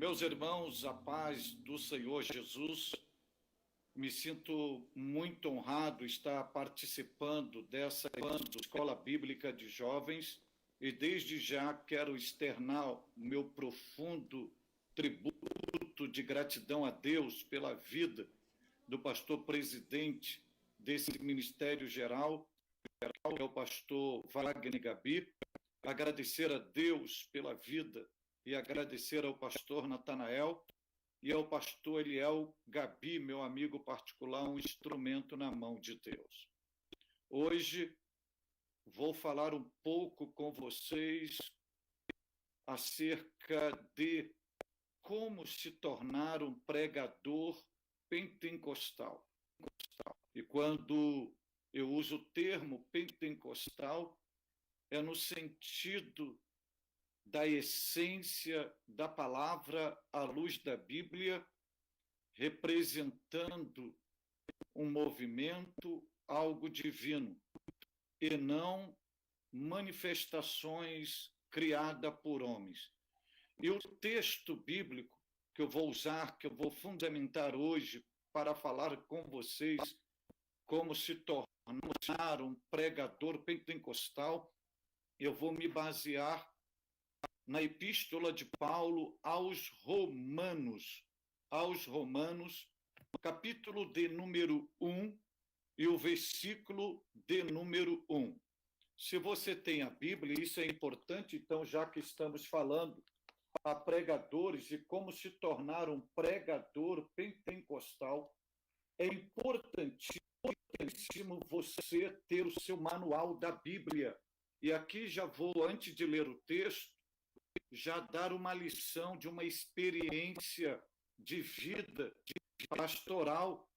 Meus irmãos, a paz do Senhor Jesus, me sinto muito honrado estar participando dessa Escola Bíblica de Jovens e desde já quero externar o meu profundo tributo de gratidão a Deus pela vida do pastor presidente desse Ministério Geral, que é o pastor Wagner Gabi, agradecer a Deus pela vida e agradecer ao pastor Natanael e ao pastor Eliel Gabi, meu amigo particular, um instrumento na mão de Deus. Hoje vou falar um pouco com vocês acerca de como se tornar um pregador pentecostal. E quando eu uso o termo pentecostal, é no sentido da essência da palavra à luz da Bíblia, representando um movimento, algo divino, e não manifestações criadas por homens. E o texto bíblico que eu vou usar, que eu vou fundamentar hoje para falar com vocês como se tornar um pregador pentecostal, eu vou me basear na Epístola de Paulo aos Romanos, capítulo de número 1 e o versículo de número 1. Se você tem a Bíblia, isso é importante, então, já que estamos falando a pregadores e como se tornar um pregador pentecostal, é importantíssimo você ter o seu manual da Bíblia. E aqui já vou, antes de ler o texto, já dar uma lição de uma experiência de vida de pastoral.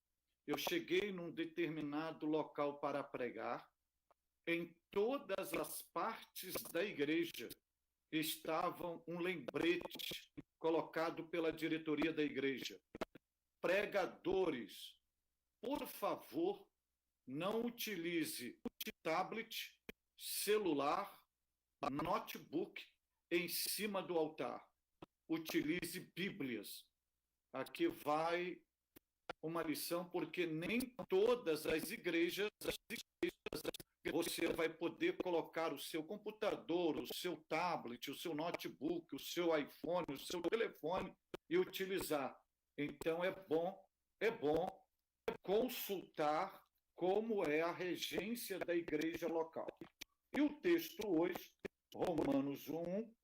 Eu cheguei num determinado local para pregar. Em todas as partes da igreja estava um lembrete colocado pela diretoria da igreja. Pregadores, por favor, não utilize tablet, celular, notebook em cima do altar. Utilize Bíblias. Aqui vai uma lição, porque nem todas as igrejas você vai poder colocar o seu computador, o seu tablet, o seu notebook, o seu iPhone, o seu telefone e utilizar. Então é bom consultar como é a regência da igreja local. E o texto hoje, Romanos 1,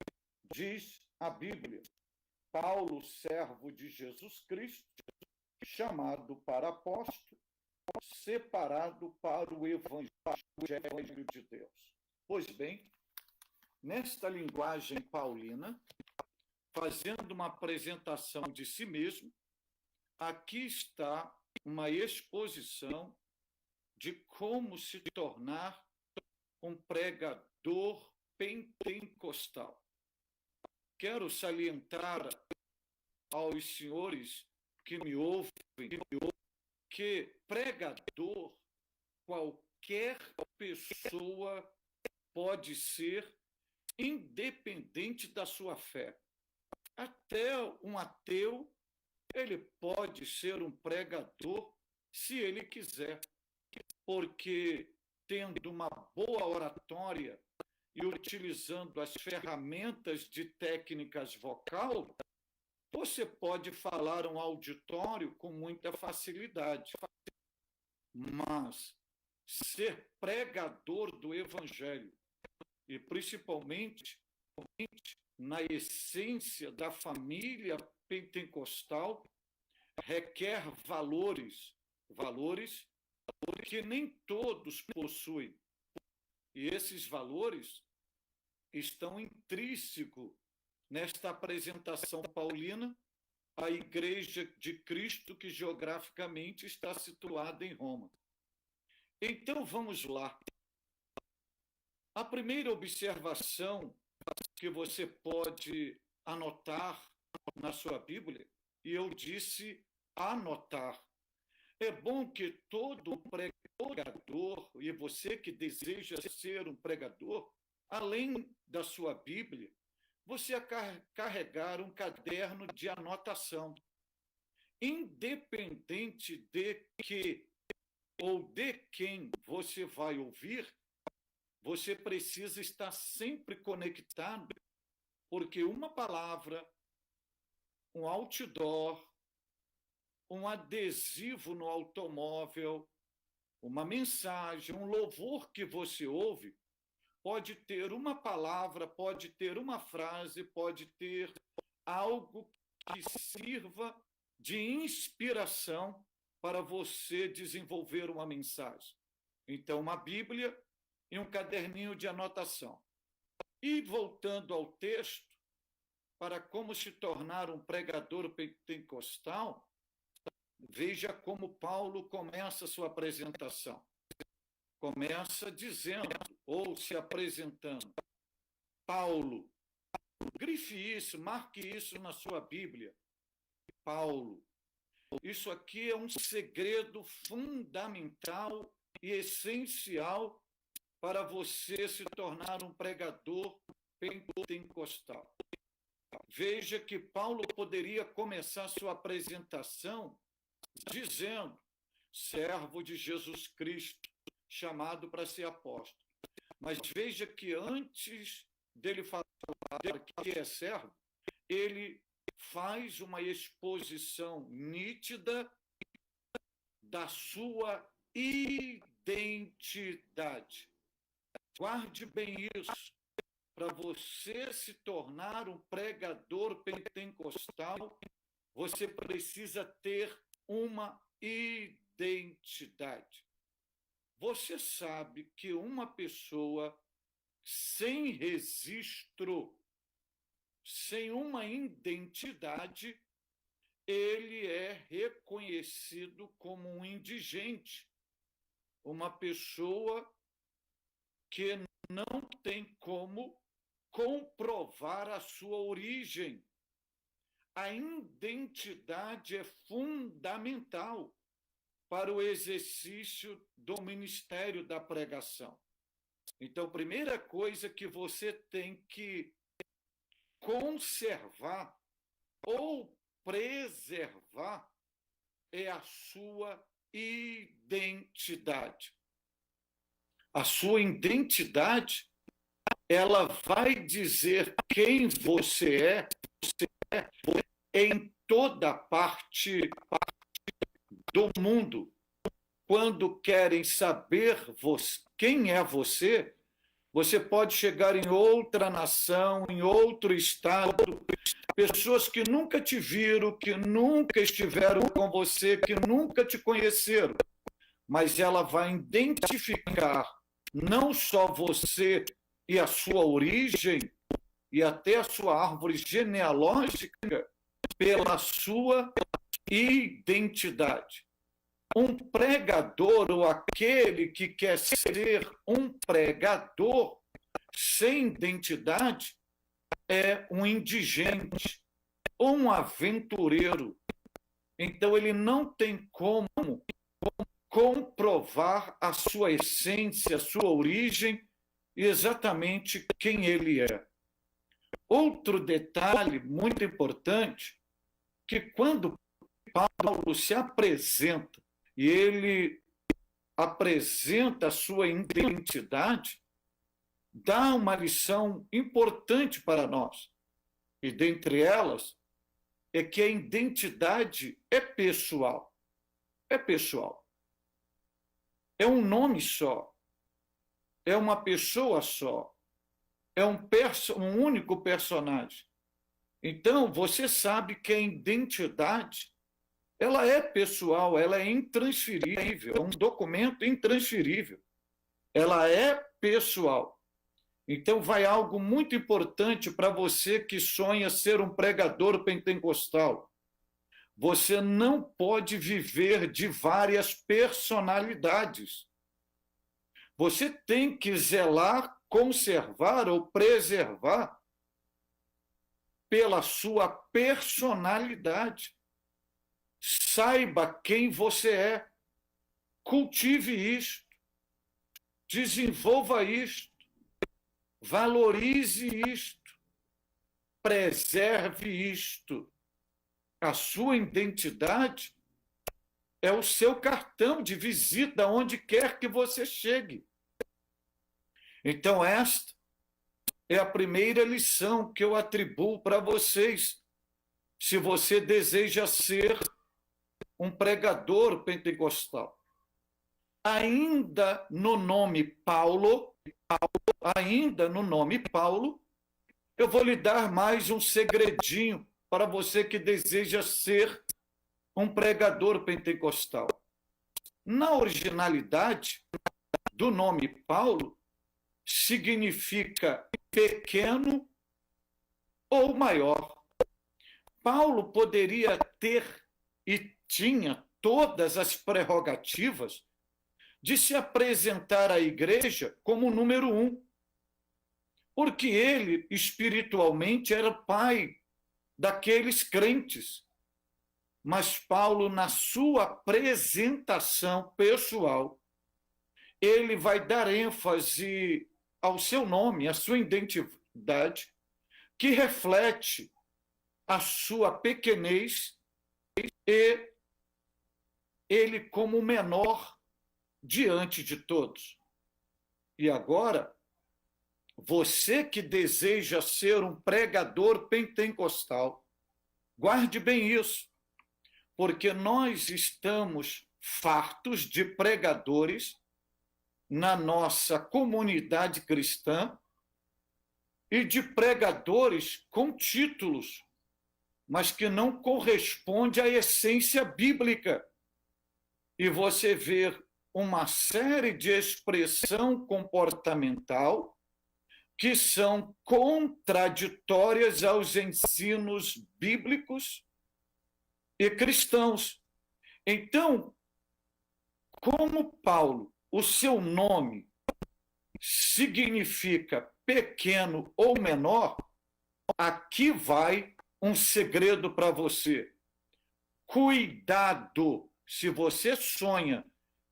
diz a Bíblia: Paulo, servo de Jesus Cristo, chamado para apóstolo, separado para o Evangelho de Deus. Pois bem, nesta linguagem paulina, fazendo uma apresentação de si mesmo, aqui está uma exposição de como se tornar um pregador pentecostal. Quero salientar aos senhores que me ouvem que pregador qualquer pessoa pode ser, independente da sua fé. Até um ateu, ele pode ser um pregador se ele quiser, porque tendo uma boa oratória e utilizando as ferramentas de técnicas vocal, você pode falar um auditório com muita facilidade. Mas ser pregador do Evangelho, e principalmente na essência da família pentecostal, requer valores que nem todos possuem. E esses valores estão intrínsecos nesta apresentação paulina à Igreja de Cristo, que geograficamente está situada em Roma. Então, vamos lá. A primeira observação que você pode anotar na sua Bíblia, e eu disse anotar, é bom que todo pregador, e você que deseja ser um pregador, além da sua Bíblia, você carregar um caderno de anotação, independente de que ou de quem você vai ouvir, você precisa estar sempre conectado, porque uma palavra, um outdoor, um adesivo no automóvel, uma mensagem, um louvor que você ouve, pode ter uma palavra, pode ter uma frase, pode ter algo que sirva de inspiração para você desenvolver uma mensagem. Então, uma Bíblia e um caderninho de anotação. E voltando ao texto, para como se tornar um pregador pentecostal, veja como Paulo começa a sua apresentação. Começa dizendo, ou se apresentando, Paulo. Grife isso, marque isso na sua Bíblia. Paulo. Isso aqui é um segredo fundamental e essencial para você se tornar um pregador pentecostal. Veja que Paulo poderia começar sua apresentação dizendo, servo de Jesus Cristo, chamado para ser apóstolo. Mas veja que antes dele falar que é servo, ele faz uma exposição nítida da sua identidade. Guarde bem isso. Para você se tornar um pregador pentecostal, você precisa ter uma identidade. Você sabe que uma pessoa sem registro, sem uma identidade, ele é reconhecido como um indigente, uma pessoa que não tem como comprovar a sua origem. A identidade é fundamental para o exercício do ministério da pregação. Então, a primeira coisa que você tem que conservar ou preservar é a sua identidade. A sua identidade, ela vai dizer quem você é em toda parte do mundo. Quando querem saber quem é você, você pode chegar em outra nação, em outro estado, pessoas que nunca te viram, que nunca estiveram com você, que nunca te conheceram, mas ela vai identificar não só você e a sua origem, e até a sua árvore genealógica, pela sua identidade. Um pregador, ou aquele que quer ser um pregador sem identidade, é um indigente, um aventureiro. Então, ele não tem como comprovar a sua essência, a sua origem, e exatamente quem ele é. Outro detalhe muito importante, que quando Paulo se apresenta, e ele apresenta a sua identidade, dá uma lição importante para nós. E dentre elas, é que a identidade é pessoal. É pessoal. É um nome só. É uma pessoa só. É um único personagem. Então, você sabe que a identidade, ela é pessoal, ela é intransferível, é um documento intransferível. Ela é pessoal. Então, vai algo muito importante para você que sonha ser um pregador pentecostal. Você não pode viver de várias personalidades. Você tem que zelar, conservar ou preservar pela sua personalidade. Saiba quem você é. Cultive isto. Desenvolva isto. Valorize isto. preserve isto. A sua identidade é o seu cartão de visita onde quer que você chegue. Então, esta é a primeira lição que eu atribuo para vocês. Se você deseja ser um pregador pentecostal. Ainda no nome Paulo, eu vou lhe dar mais um segredinho para você que deseja ser um pregador pentecostal. Na originalidade do nome Paulo, significa pequeno ou maior. Paulo poderia ter e tinha todas as prerrogativas de se apresentar à igreja como o número 1, porque ele, espiritualmente, era pai daqueles crentes. Mas Paulo, na sua apresentação pessoal, ele vai dar ênfase ao seu nome, à sua identidade, que reflete a sua pequenez e ele como o menor diante de todos. E agora, você que deseja ser um pregador pentecostal, guarde bem isso, porque nós estamos fartos de pregadores na nossa comunidade cristã e de pregadores com títulos, mas que não corresponde à essência bíblica. E você vê uma série de expressão comportamental que são contraditórias aos ensinos bíblicos e cristãos. Então, como Paulo, o seu nome significa pequeno ou menor, aqui vai um segredo para você. Cuidado, se você sonha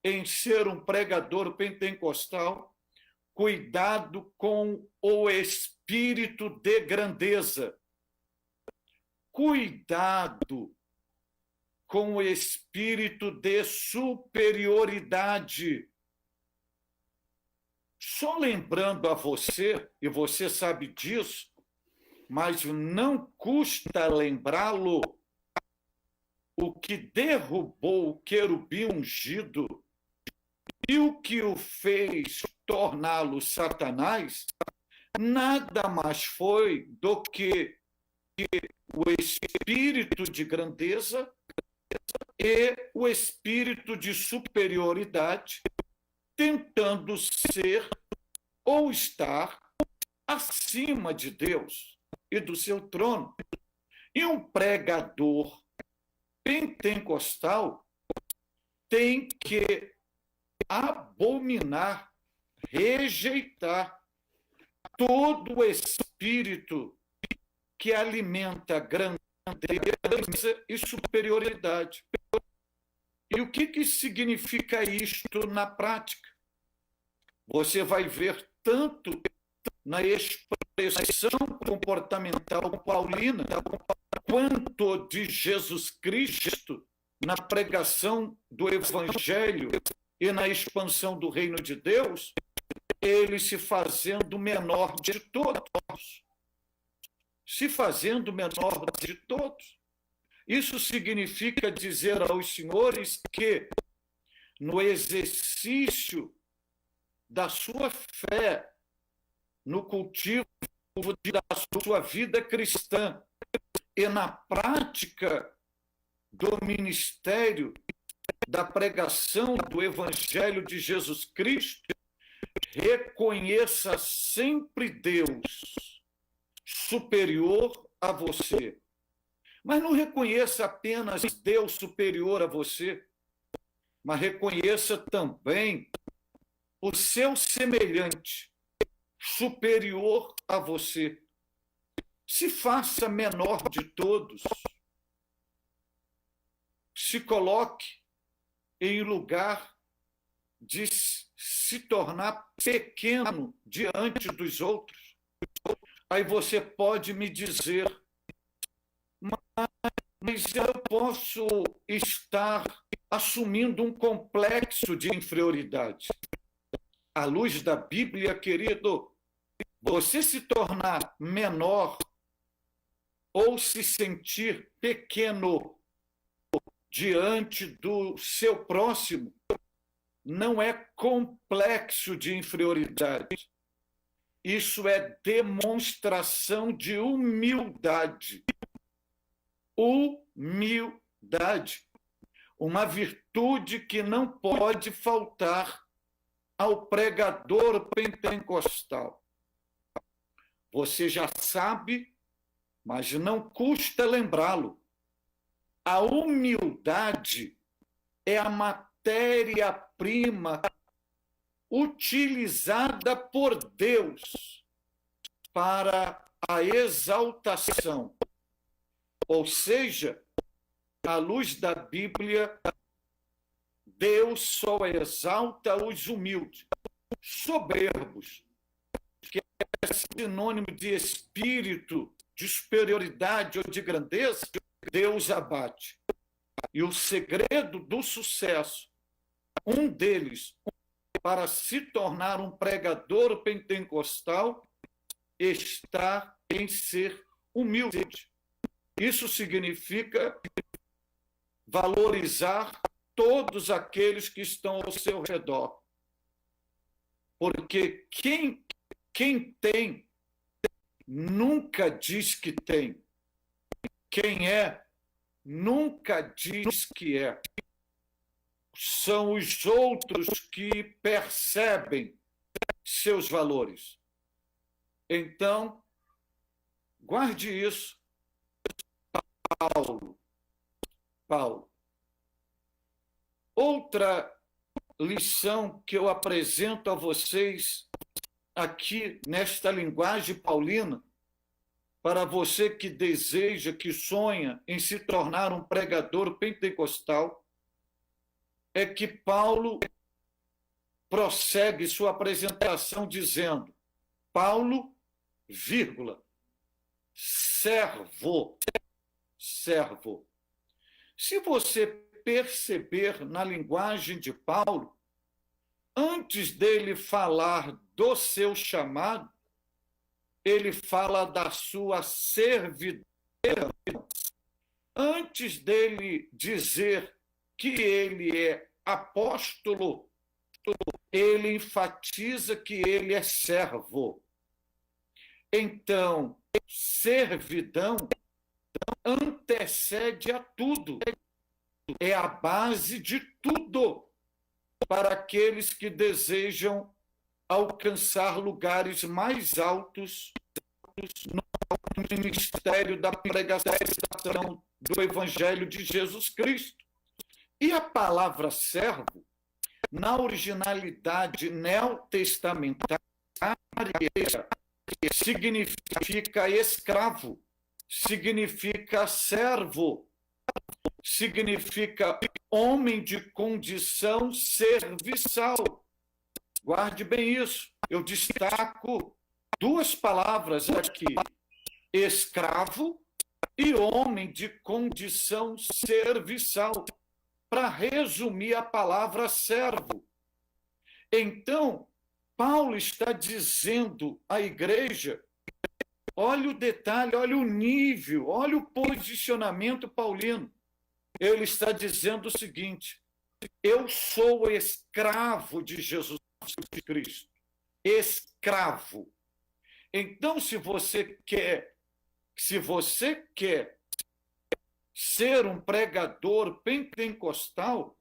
em ser um pregador pentecostal, cuidado com o espírito de grandeza. Cuidado com o espírito de superioridade. Só lembrando a você, e você sabe disso, mas não custa lembrá-lo, o que derrubou o querubim ungido e o que o fez torná-lo Satanás, nada mais foi do que o espírito de grandeza e o espírito de superioridade, tentando ser ou estar acima de Deus e do seu trono. E um pregador pentecostal tem que abominar, rejeitar todo o espírito que alimenta grandeza e superioridade. E o que significa isto na prática? Você vai ver tanto na expressão comportamental paulina, quanto de Jesus Cristo na pregação do Evangelho e na expansão do reino de Deus, ele se fazendo menor de todos. Se fazendo menor de todos. Isso significa dizer aos senhores que, no exercício da sua fé, no cultivo da sua vida cristã e na prática do ministério da pregação do Evangelho de Jesus Cristo, reconheça sempre Deus superior a você. Mas não reconheça apenas Deus superior a você, mas reconheça também o seu semelhante superior a você. Se faça menor de todos. Se coloque em lugar de se tornar pequeno diante dos outros. Aí você pode me dizer, mas eu posso estar assumindo um complexo de inferioridade. À luz da Bíblia, querido, você se tornar menor ou se sentir pequeno diante do seu próximo não é complexo de inferioridade. Isso é demonstração de humildade. Humildade. Uma virtude que não pode faltar ao pregador pentecostal. Você já sabe, mas não custa lembrá-lo. A humildade é a matéria-prima utilizada por Deus para a exaltação. Ou seja, à luz da Bíblia, Deus só exalta os humildes, soberbos, que é sinônimo de espírito, de superioridade ou de grandeza, Deus abate. E o segredo do sucesso, um deles, para se tornar um pregador pentecostal, está em ser humilde. Isso significa valorizar todos aqueles que estão ao seu redor. Porque quem tem, nunca diz que tem. Quem é, nunca diz que é. São os outros que percebem seus valores. Então, guarde isso. Paulo. Outra lição que eu apresento a vocês aqui nesta linguagem paulina, para você que deseja, que sonha em se tornar um pregador pentecostal, é que Paulo prossegue sua apresentação dizendo: Paulo, vírgula, servo. Se você perceber na linguagem de Paulo, antes dele falar do seu chamado, ele fala da sua servidão. Antes dele dizer que ele é apóstolo, ele enfatiza que ele é servo. Então, servidão antecede a tudo. É a base de tudo para aqueles que desejam alcançar lugares mais altos no ministério da pregação do Evangelho de Jesus Cristo. E a palavra servo, na originalidade neotestamentária, significa escravo, significa servo, significa homem de condição serviçal. Guarde bem isso. Eu destaco duas palavras aqui: escravo e homem de condição serviçal, para resumir a palavra servo. Então, Paulo está dizendo à igreja, olha o detalhe, olha o nível, olha o posicionamento paulino. Ele está dizendo o seguinte: eu sou escravo de Jesus Cristo. Escravo. Então, se você quer ser um pregador pentecostal,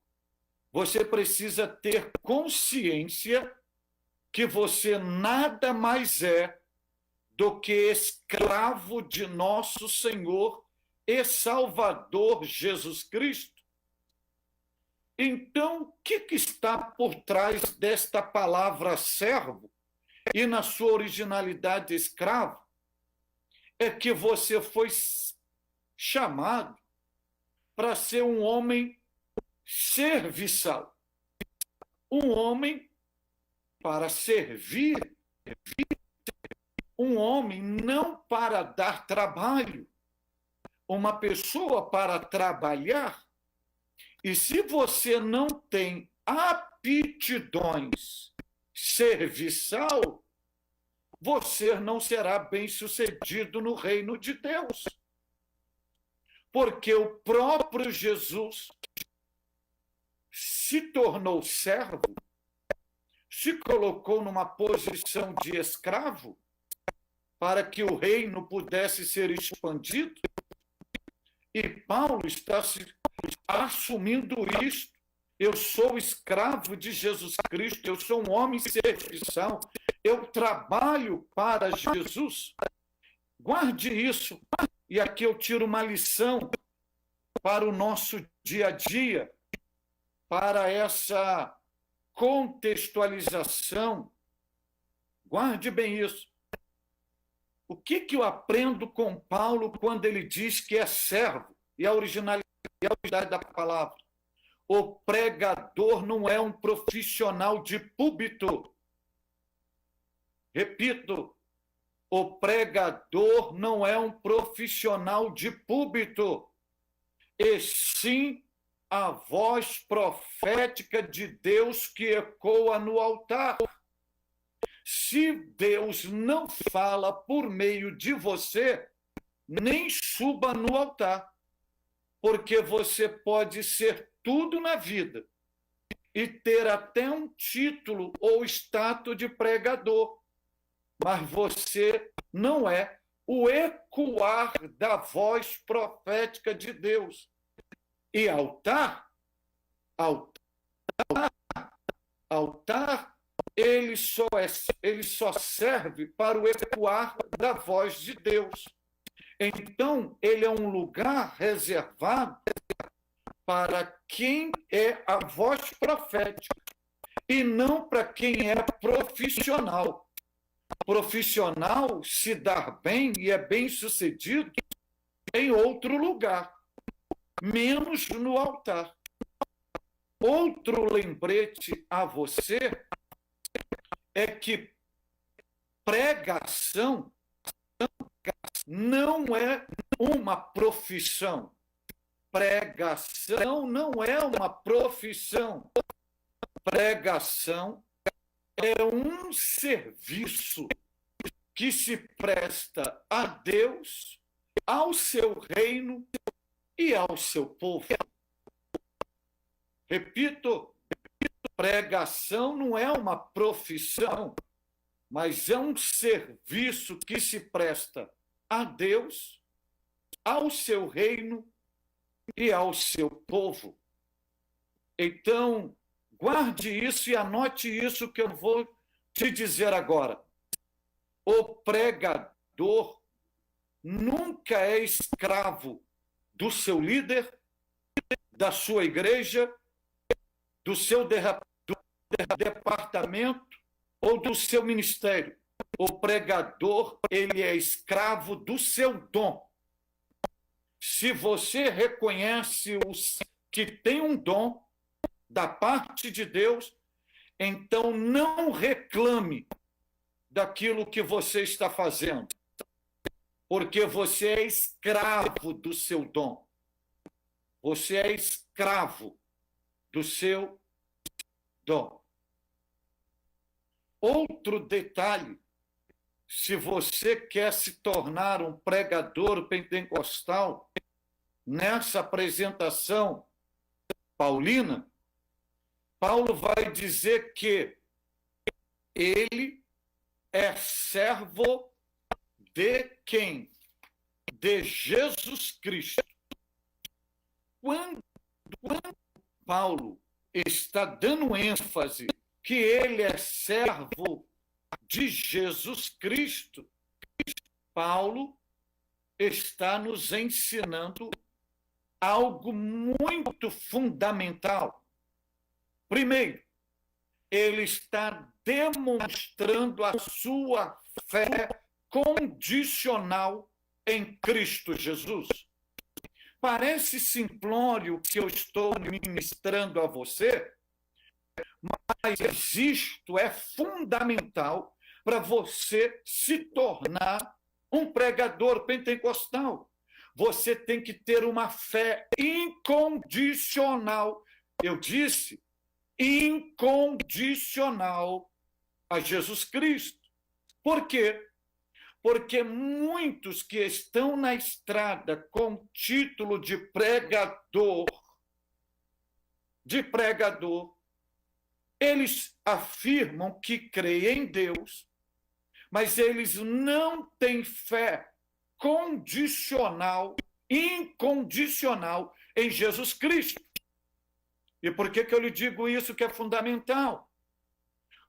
você precisa ter consciência que você nada mais é do que escravo de nosso Senhor e Salvador Jesus Cristo. Então, o que está por trás desta palavra servo e na sua originalidade escravo? É que você foi chamado para ser um homem serviçal, um homem para servir, um homem não para dar trabalho, uma pessoa para trabalhar. E se você não tem aptidões serviçal, você não será bem-sucedido no reino de Deus. Porque o próprio Jesus se tornou servo, se colocou numa posição de escravo para que o reino pudesse ser expandido. E Paulo está assumindo isso. Eu sou escravo de Jesus Cristo, eu sou um homem serviçal, eu trabalho para Jesus. Guarde isso. E aqui eu tiro uma lição para o nosso dia a dia, para essa contextualização. Guarde bem isso. O que eu aprendo com Paulo quando ele diz que é servo? E a originalidade da palavra. O pregador não é um profissional de púlpito. Repito, o pregador não é um profissional de púlpito, e sim a voz profética de Deus que ecoa no altar. Se Deus não fala por meio de você, nem suba no altar, porque você pode ser tudo na vida e ter até um título ou status de pregador, mas você não é o ecoar da voz profética de Deus. E altar, ele só serve para o ecoar da voz de Deus. Então, ele é um lugar reservado para quem é a voz profética e não para quem é profissional. Profissional se dar bem e é bem-sucedido em outro lugar, menos no altar. Outro lembrete a você é que pregação não é uma profissão. Pregação não é uma profissão. Pregação é um serviço que se presta a Deus, ao seu reino e ao seu povo. Repito, pregação não é uma profissão, mas é um serviço que se presta a Deus, ao seu reino e ao seu povo. Então, guarde isso e anote isso que eu vou te dizer agora. O pregador nunca é escravo do seu líder, da sua igreja, do seu departamento ou do seu ministério. O pregador, ele é escravo do seu dom. Se você reconhece que tem um dom da parte de Deus, então não reclame daquilo que você está fazendo, porque você é escravo do seu dom. Você é escravo do seu dom. Outro detalhe, se você quer se tornar um pregador pentecostal, nessa apresentação paulina, Paulo vai dizer que ele é servo de quem? De Jesus Cristo. Quando Paulo está dando ênfase que ele é servo de Jesus Cristo, Paulo está nos ensinando algo muito fundamental. Primeiro, ele está demonstrando a sua fé condicional em Cristo Jesus. Parece simplório o que eu estou ministrando a você, mas isto é fundamental para você se tornar um pregador pentecostal. Você tem que ter uma fé incondicional. Eu disse, incondicional a Jesus Cristo. Por quê? Porque muitos que estão na estrada com título de pregador, eles afirmam que creem em Deus, mas eles não têm fé condicional, incondicional em Jesus Cristo. E por que eu lhe digo isso que é fundamental?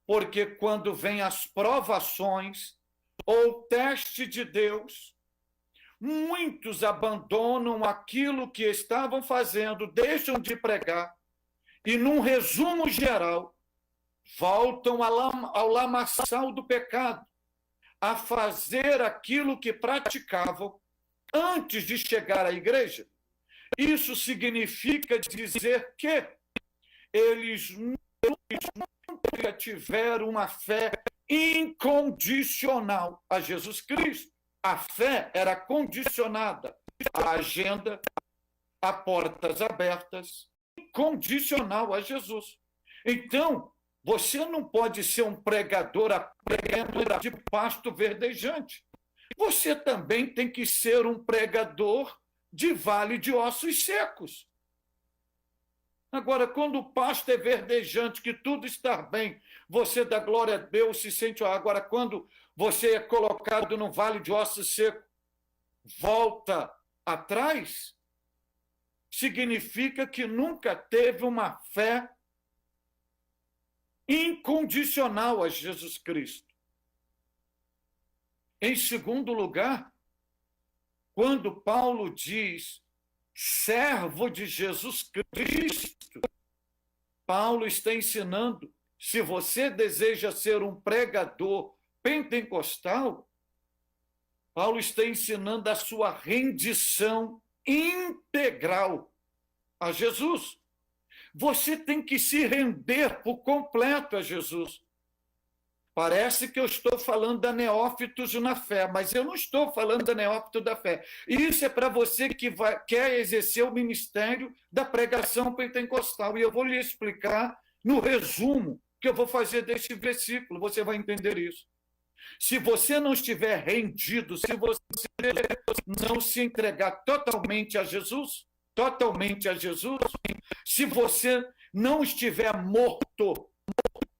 Porque quando vêm as provações ou teste de Deus, muitos abandonam aquilo que estavam fazendo, deixam de pregar e, num resumo geral, voltam ao lamaçal do pecado, a fazer aquilo que praticavam antes de chegar à igreja. Isso significa dizer que eles nunca tiveram uma fé incondicional a Jesus Cristo. A fé era condicionada à agenda, a portas abertas, incondicional a Jesus. Então, você não pode ser um pregador apenas de pasto verdejante. Você também tem que ser um pregador de vale de ossos secos. Agora, quando o pasto é verdejante, que tudo está bem, você dá glória a Deus, se sente... Agora, quando você é colocado num vale de ossos secos, volta atrás, significa que nunca teve uma fé incondicional a Jesus Cristo. Em segundo lugar, quando Paulo diz servo de Jesus Cristo, Paulo está ensinando, se você deseja ser um pregador pentecostal, Paulo está ensinando a sua rendição integral a Jesus. Você tem que se render por completo a Jesus. Parece que eu estou falando da neófitos na fé, mas eu não estou falando da neófito da fé. Isso é para você que quer exercer o ministério da pregação pentecostal. E eu vou lhe explicar no resumo que eu vou fazer deste versículo. Você vai entender isso. Se você não estiver rendido, se você não se entregar totalmente a Jesus, se você não estiver morto,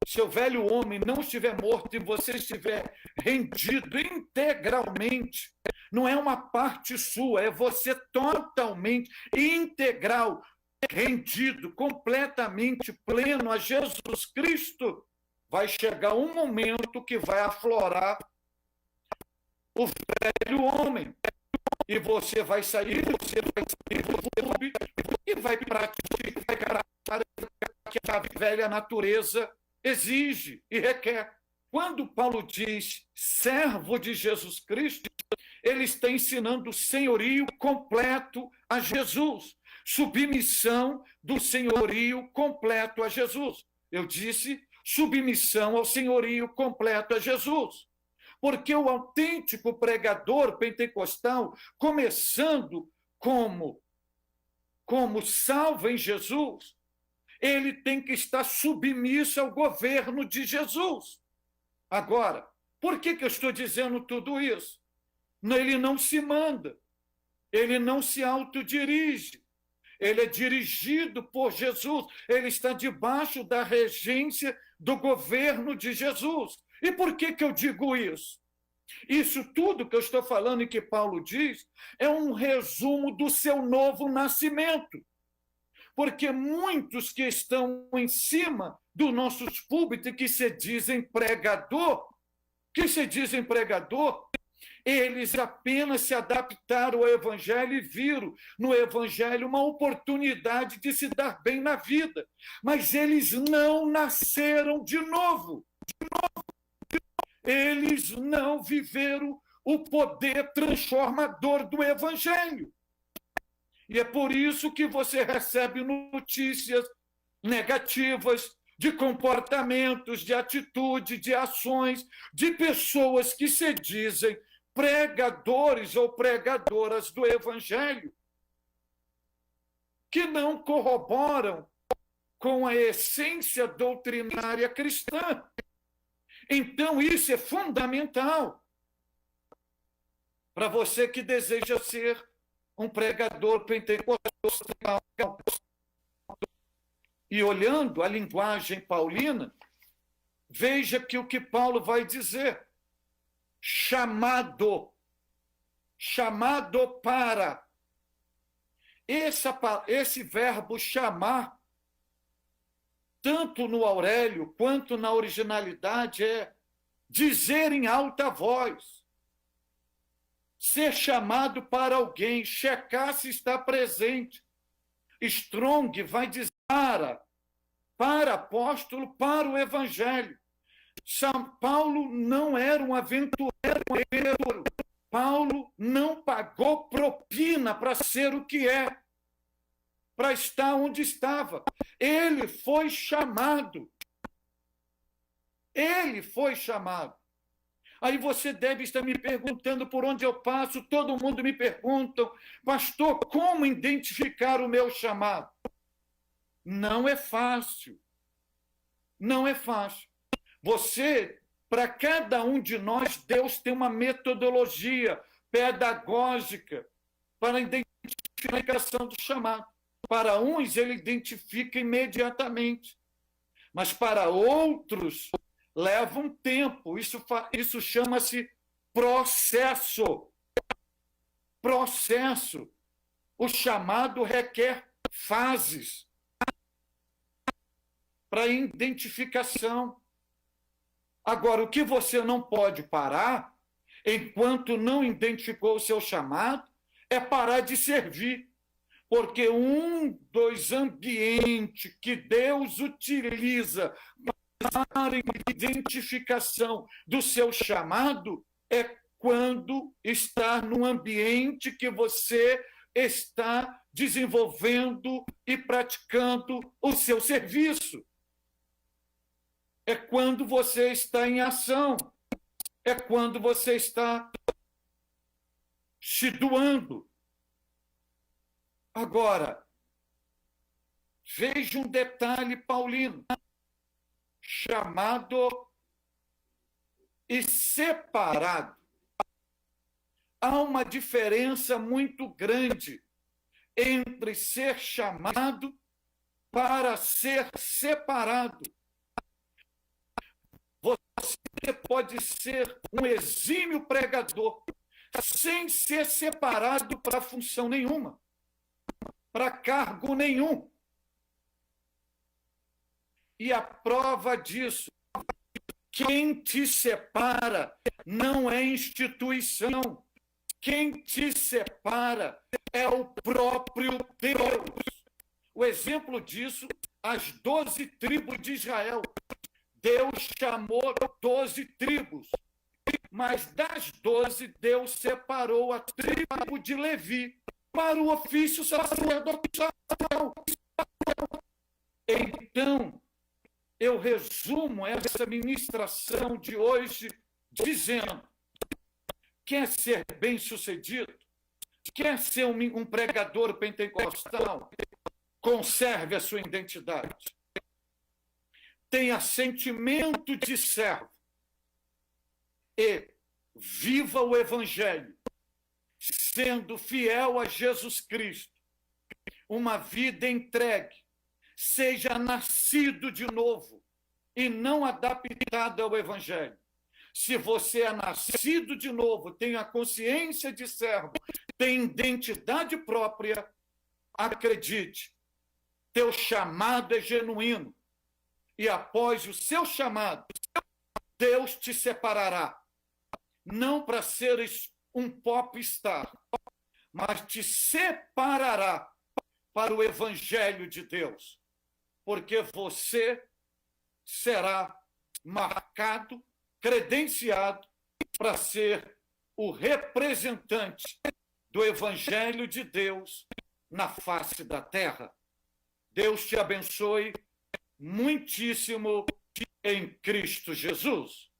seu velho homem não estiver morto e você estiver rendido integralmente, não é uma parte sua, é você totalmente, integral, rendido, completamente pleno a Jesus Cristo, vai chegar um momento que vai aflorar o velho homem. E você vai sair do clube e vai praticar o que a velha natureza exige e requer. Quando Paulo diz servo de Jesus Cristo, ele está ensinando o senhorio completo a Jesus, submissão do senhorio completo a Jesus. Eu disse submissão ao senhorio completo a Jesus. Porque o autêntico pregador pentecostal, começando como salvo em Jesus, ele tem que estar submisso ao governo de Jesus. Agora, por que eu estou dizendo tudo isso? Ele não se manda, ele não se autodirige, ele é dirigido por Jesus, ele está debaixo da regência do governo de Jesus. E por que eu digo isso? Isso tudo que eu estou falando e que Paulo diz é um resumo do seu novo nascimento. Porque muitos que estão em cima dos nossos púlpitos, que se dizem pregador, eles apenas se adaptaram ao Evangelho e viram no Evangelho uma oportunidade de se dar bem na vida. Mas eles não nasceram de novo. Eles não viveram o poder transformador do Evangelho. E é por isso que você recebe notícias negativas, de comportamentos, de atitude, de ações, de pessoas que se dizem pregadores ou pregadoras do Evangelho, que não corroboram com a essência doutrinária cristã. Então, isso é fundamental para você que deseja ser um pregador pentecostal. E olhando a linguagem paulina, veja que o que Paulo vai dizer: chamado para. Esse verbo chamar, tanto no Aurélio quanto na originalidade, é dizer em alta voz, ser chamado para alguém, checar se está presente. Strong vai dizer para apóstolo, para o evangelho. São Paulo não era um aventureiro. Paulo não pagou propina para ser o que é, para estar onde estava. Ele foi chamado. Ele foi chamado. Aí você deve estar me perguntando por onde eu passo, todo mundo me pergunta, pastor, como identificar o meu chamado? Não é fácil. Não é fácil. Para cada um de nós, Deus tem uma metodologia pedagógica para a identificação do chamado. Para uns, ele identifica imediatamente, mas para outros, leva um tempo. Isso chama-se processo. Processo. O chamado requer fases para identificação. Agora, o que você não pode parar, enquanto não identificou o seu chamado, é parar de servir. Porque um dos ambientes que Deus utiliza para a identificação do seu chamado é quando está num ambiente que você está desenvolvendo e praticando o seu serviço. É quando você está em ação. É quando você está se doando. Agora, veja um detalhe paulino. Chamado e separado. Há uma diferença muito grande entre ser chamado para ser separado. Você pode ser um exímio pregador sem ser separado para função nenhuma, para cargo nenhum. E a prova disso, quem te separa não é instituição. Quem te separa é o próprio Deus. O exemplo disso, as 12 tribos de Israel. Deus chamou 12 tribos, mas das 12, Deus separou a tribo de Levi para o ofício sacerdotal. Então, eu resumo essa ministração de hoje dizendo: quer ser bem-sucedido? Quer ser um pregador pentecostal? Conserve a sua identidade. Tenha sentimento de servo e viva o Evangelho, sendo fiel a Jesus Cristo. Uma vida entregue, seja nascido de novo e não adaptado ao Evangelho. Se você é nascido de novo, tem a consciência de servo, tem identidade própria, acredite, teu chamado é genuíno. E após o seu chamado, Deus te separará. Não para seres um popstar, mas te separará para o Evangelho de Deus. Porque você será marcado, credenciado para ser o representante do Evangelho de Deus na face da terra. Deus te abençoe muitíssimo em Cristo Jesus.